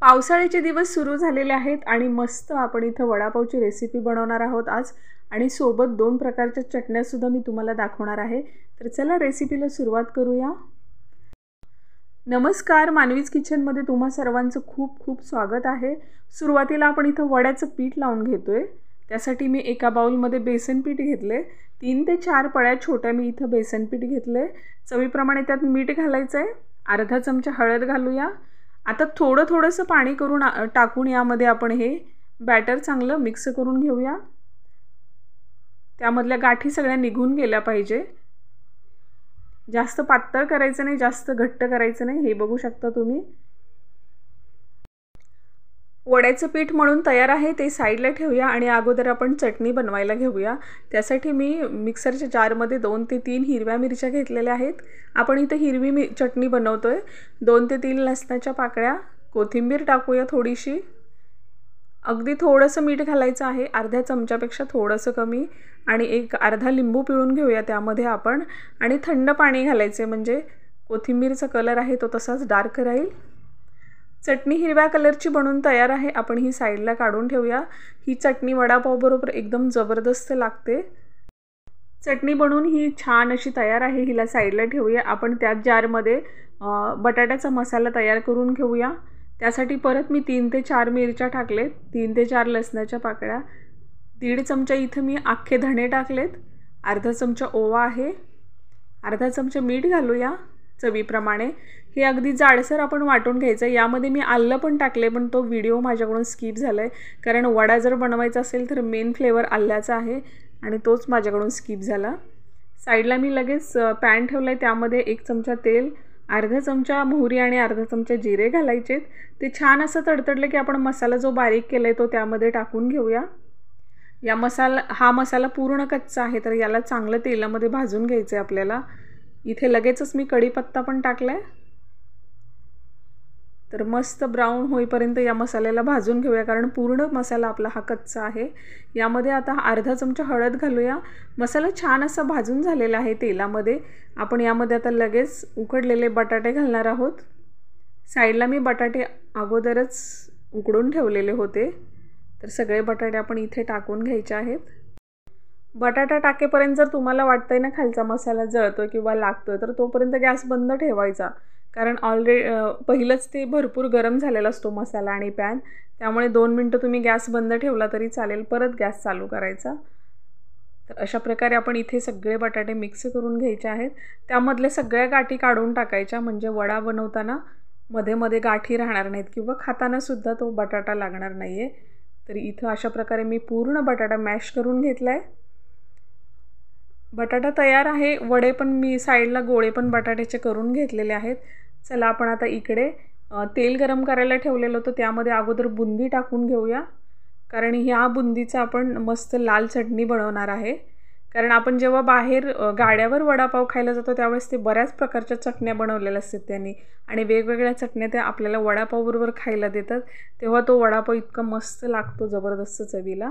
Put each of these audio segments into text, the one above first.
पावसाळ्याचे दिवस सुरू झालेले आहेत आणि मस्त आपण इथं वडापावची रेसिपी बनवणार आहोत आज आणि सोबत 2 प्रकारच्या चटण्या सुद्धा मी तुम्हाला दाखवणार आहे। तर चला रेसिपीला सुरुवात करूया। नमस्कार, मानवीज किचनमध्ये तुम्हा सर्वांचं खूप खूप स्वागत आहे। सुरुवातीला आपण इथं वड्याचं पीठ लावून घेतोय। त्यासाठी मी एका बाउलमध्ये बेसन पीठ घेतले। 3 ते 4 पळ्या छोट्या मी इथं बेसन पीठ घेतले। चवीप्रमाणे त्यात मीठ घालायचं आहे। अर्धा चमचा हळद घालूया। आता थोडंसं पाणी करून टाकून यामध्ये आपण हे बॅटर चांगलं मिक्स करून घेऊया। त्यामधल्या गाठी सगळ्या निघून गेल्या पाहिजे। जास्त पातळ करायचं नाही, जास्त घट्ट करायचं नाही। हे बघू शकता तुम्ही। वड्याचं पीठ म्हणून तयार आहे, ते साईडला ठेवूया आणि अगोदर आपण चटणी बनवायला घेऊया। त्यासाठी मी मिक्सरच्या जारमध्ये 2 ते 3 हिरव्या मिरच्या घेतलेल्या आहेत। आपण इथे हिरवी चटणी बनवतोय। 2 ते 3 लसणाच्या पाकळ्या, कोथिंबीर टाकूया थोडीशी। अगदी थोडंसं मीठ घालायचं आहे, अर्ध्या चमच्यापेक्षा थोडंसं कमी, आणि एक अर्धा लिंबू पिळून घेऊया त्यामध्ये आपण, आणि थंड पाणी घालायचे म्हणजे कोथिंबीरचा कलर आहे तो तसाच डार्क राहील। चटणी हिरव्या कलरची बनवून तयार आहे, आपण ही साईडला काढून ठेवूया। ही चटणी वडापाव बरोबर एकदम जबरदस्त लागते। चटणी बनवून ही छान अशी तयार आहे, हिला साईडला ठेवूया। आपण त्याच जारमध्ये बटाट्याचा मसाला तयार करून घेऊया। त्यासाठी परत मी 3 ते 4 मिरच्या टाकलेत, 3 ते 4 लसणाच्या पाकळ्या, 1.5 चमचा इथं मी अख्खे धणे टाकलेत, अर्धा चमचा ओवा आहे, अर्धा चमचा मीठ घालूया चवीप्रमाणे। हे अगदी जाडसर आपण वाटून घ्यायचं। यामध्ये मी आलं पण टाकले, पण तो व्हिडिओ माझ्याकडून स्किप झाला आहे, कारण वडा जर बनवायचा असेल तर मेन फ्लेवर आल्याचा आहे आणि तोच माझ्याकडून स्किप झाला। साईडला मी लगेच पॅन ठेवला आहे, त्यामध्ये 1 चमचा तेल, अर्धा चमचा मोहरी आणि अर्धा चमचा जिरे घालायचेत। ते छान असं तडतडलं की आपण मसाला जो बारीक केला आहे तो त्यामध्ये टाकून घेऊया। हा मसाला पूर्ण कच्चा आहे, तर याला चांगलं तेलामध्ये भाजून घ्यायचं आहे आपल्याला। इथे लगेचच मी कढीपत्ता पण टाकला आहे, तर मस्त ब्राऊन होईपर्यंत या मसाल्याला भाजून घेऊया, कारण पूर्ण मसाला आपला हा कच्चा आहे। यामध्ये आता अर्धा चमचा हळद घालूया। मसाला छान असा भाजून झालेला आहे तेलामध्ये। आपण यामध्ये आता लगेच उकडलेले बटाटे घालणार आहोत। साईडला मी बटाटे अगोदरच उकडून ठेवलेले होते, तर सगळे बटाटे आपण इथे टाकून घ्यायचे आहेत। बटाटा टाकेपर्यंत जर तुम्हाला वाटतंय ना खालचा मसाला जळतोय किंवा लागतोय, तर तोपर्यंत गॅस बंद ठेवायचा, कारण पहिलंच ते भरपूर गरम झालेला असतो मसाला आणि पॅन, त्यामुळे 2 मिनटं तुम्ही गॅस बंद ठेवला तरी चालेल, परत गॅस चालू करायचा। तर अशा प्रकारे आपण इथे सगळे बटाटे मिक्स करून घ्यायचे आहेत। त्यामधल्या सगळ्या गाठी काढून टाकायच्या, म्हणजे वडा बनवताना मध्ये मध्ये गाठी राहणार नाहीत किंवा खाताना सुद्धा तो बटाटा लागणार नाही आहे। तर इथं अशा प्रकारे मी पूर्ण बटाटा मॅश करून घेतला आहे। बटाटा तयार आहे। वडे पण मी साईडला गोळे पण बटाट्याचे करून घेतलेले आहेत। चला आपण आता इकडे तेल गरम करायला ठेवलेलं होतं, त्यामध्ये अगोदर बुंदी टाकून घेऊया, कारण ह्या बुंदीचा आपण मस्त लाल चटणी बनवणार आहे। कारण आपण जेव्हा बाहेर गाड्यावर वडापाव खायला जातो त्यावेळेस ते बऱ्याच प्रकारच्या चटण्या बनवलेल्या असतात त्यांनी, आणि वेगवेगळ्या चटण्या त्या आपल्याला वडापावबरोबर खायला देतात, तेव्हा तो वडापाव इतका मस्त लागतो, जबरदस्त चवीला।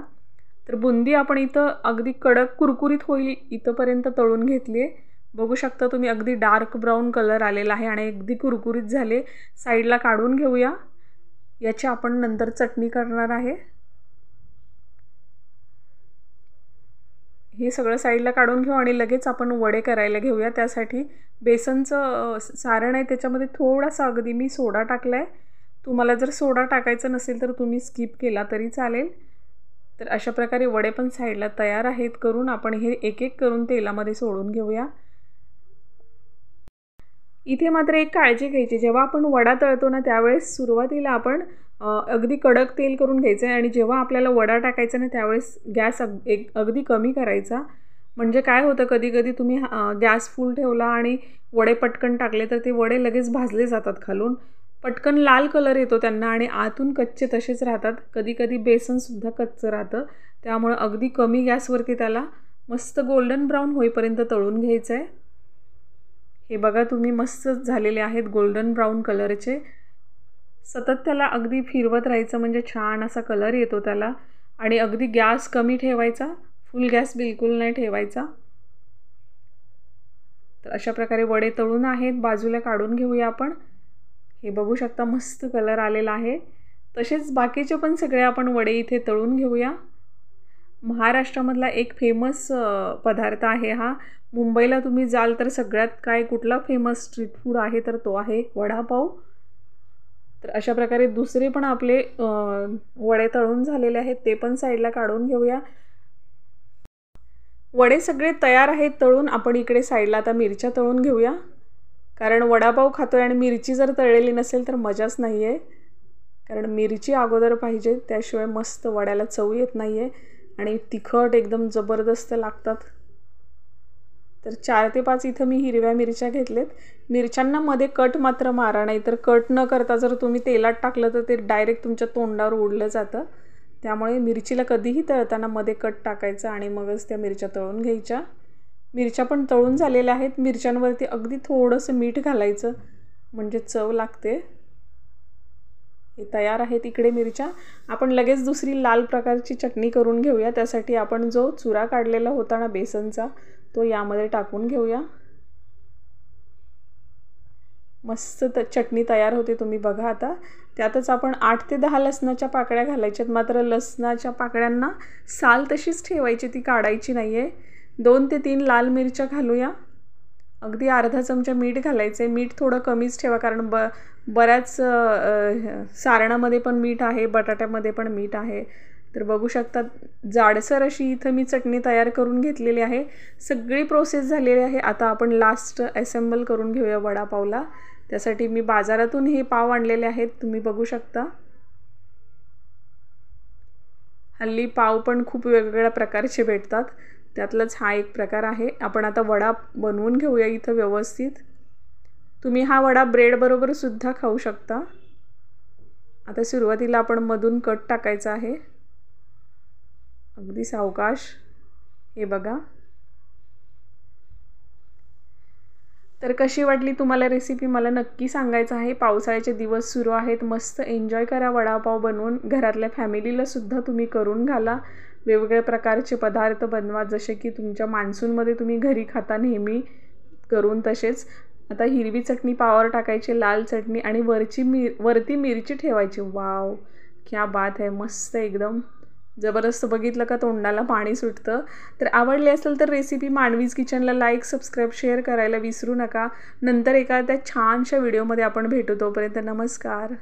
तर बुंदी आपण इथं अगदी कडक कुरकुरीत होईल इथंपर्यंत तळून घेतली आहे। बघू शकता तुम्ही, अगदी डार्क ब्राऊन कलर आलेला आहे आणि अगदी कुरकुरीत झाले। साईडला काढून घेऊया। याची आपण नंतर चटणी करणार आहे। हे सगळं साईडला काढून घेऊ आणि लगेच आपण वडे करायला घेऊया। त्यासाठी बेसनचं सारण आहे, त्याच्यामध्ये थोडासा अगदी मी सोडा टाकला आहे। तुम्हाला जर सोडा टाकायचा नसेल तर तुम्ही स्किप केला तरी चालेल। तर अशा प्रकारे वडे पण साईडला तयार आहेत करून, आपण हे एक एक करून तेलामध्ये सोडून घेऊया। इथे मात्र एक काळजी घ्यायची, जेव्हा आपण वडा तळतो ना त्यावेळेस सुरुवातीला आपण अगदी कडक तेल करून घ्यायचं आहे, आणि जेव्हा आपल्याला वडा टाकायचा ना त्यावेळेस गॅस अगदी कमी करायचा। म्हणजे काय होतं, कधी कधी तुम्ही गॅस फुल ठेवला आणि वडे पटकन टाकले तर ते वडे लगेच भाजले जातात खालून, पटकन लाल कलर येतो त्यांना आणि आतून कच्चे तसेच राहतात। कधी कधी बेसनसुद्धा कच्चं राहतं, त्यामुळे अगदी कमी गॅसवरती त्याला मस्त गोल्डन ब्राऊन होईपर्यंत तळून घ्यायचं आहे। हे बघा तुम्ही, मस्त झालेले आहेत गोल्डन ब्राऊन कलरचे। सतत त्याला अगदी फिरवत राहायचं म्हणजे छान असा कलर येतो त्याला, आणि अगदी गॅस कमी ठेवायचा, फुल गॅस बिलकुल नाही ठेवायचा। तर अशा प्रकारे वडे तळून आहेत, बाजूला काढून घेऊया आपण। हे बघू शकता मस्त कलर आलेला आहे। तसेच बाकीचे पण सगळे आपण वडे इथे तळून घेऊया। महाराष्ट्रामधला एक फेमस पदार्थ आहे हा। मुंबईला तुम्ही जाल तर सगळ्यात काय कुठला फेमस स्ट्रीट फूड आहे तर तो आहे वडापाव। तर अशा प्रकारे दुसरे पण आपले वडे तळून झालेले आहेत, ते पण साईडला काढून घेऊया। वडे सगळे तयार आहेत तळून। आपण इकडे साईडला आता मिरच्या तळून घेऊया, कारण वडापाव खातोय आणि मिरची जर तळलेली नसेल तर मजाच नाही आहे। कारण मिरची अगोदर पाहिजे, त्याशिवाय मस्त वड्याला चव येत नाही आहे आणि तिखट एकदम जबरदस्त लागतात। तर 4 ते 5 इथं मी हिरव्या मिरच्या घेतलेत। मिरच्यांना मध्ये कट मात्र मारा, नाही तर कट न करता जर तुम्ही तेलात टाकलं तर ते डायरेक्ट तुमच्या तोंडावर उडलं जातं। त्यामुळे मिरचीला कधीही तळताना मध्ये कट टाकायचा आणि मगच त्या मिरच्या तळून घ्यायच्या। मिरच्या पण तळून झालेल्या आहेत। मिरच्यांवरती अगदी थोडंसं मीठ घालायचं म्हणजे चव लागते। हे तयार आहेत इकडे मिरच्या। आपण लगेच दुसरी लाल प्रकारची चटणी करून घेऊया। त्यासाठी आपण जो चुरा काढलेला होता ना बेसनचा, तो यामध्ये टाकून घेऊया। मस्त चटणी तयार होते, तुम्ही बघा आता। त्यातच आपण 8 ते 10 लसणाच्या पाकळ्या घालायच्यात, मात्र लसणाच्या पाकळ्यांना साल तशीच ठेवायची, ती काढायची नाही आहे। 2 ते 3 लाल मिरच्या घालूया। अगदी अर्धा चमचा मीठ घालायचं आहे। मीठ थोडं कमीच ठेवा, कारण बऱ्याच सारणामध्ये पण मीठ आहे, बटाट्यामध्ये पण मीठ आहे। तर बघू शकता जाडसर अशी इथं मी चटणी तयार करून घेतलेली आहे। सगळी प्रोसेस झालेली आहे। आता आपण लास्ट असेंबल करून घेऊया वडापावला। त्यासाठी मी बाजारातून हे पाव आणलेले आहेत, तुम्ही बघू शकता। हल्ली पाव पण खूप वेगवेगळ्या प्रकारचे भेटतात, त्यातलाच हा एक प्रकार आहे। आपण आता वडा बनवून घेऊया इथं व्यवस्थित। तुम्ही हा वडा ब्रेड बरोबर सुद्धा खाऊ शकता। आता सुरुवातीला आपण मधून कट टाकायचा आहे, अगदी सावकाश। हे बघा। तर कशी वाटली तुम्हाला रेसिपी मला नक्की सांगायचं आहे। पावसाळ्याचे दिवस सुरू आहेत, मस्त एन्जॉय करा वडापाव बनवून। घरातल्या फॅमिलीला सुद्धा तुम्ही करून घाला। वेगवेगळ्या प्रकारचे पदार्थ बनवा, जसे की तुमच्या मान्सूनमध्ये तुम्ही घरी खाता नेहमी करून तसेच। आता हिरवी चटणी पावावर टाकायची, लाल चटणी आणि वरती मिरची ठेवायची। वाव, क्या बात है, मस्त एकदम जबरदस्त। बघितलं का तोंडाला पाणी सुटतं। तर आवडली असेल तर रेसिपी मानवीज किचनला लाईक, सबस्क्राईब, शेअर करायला विसरू नका। नंतर एखाद्या छानशा व्हिडिओमध्ये आपण भेटू, तोपर्यंत नमस्कार।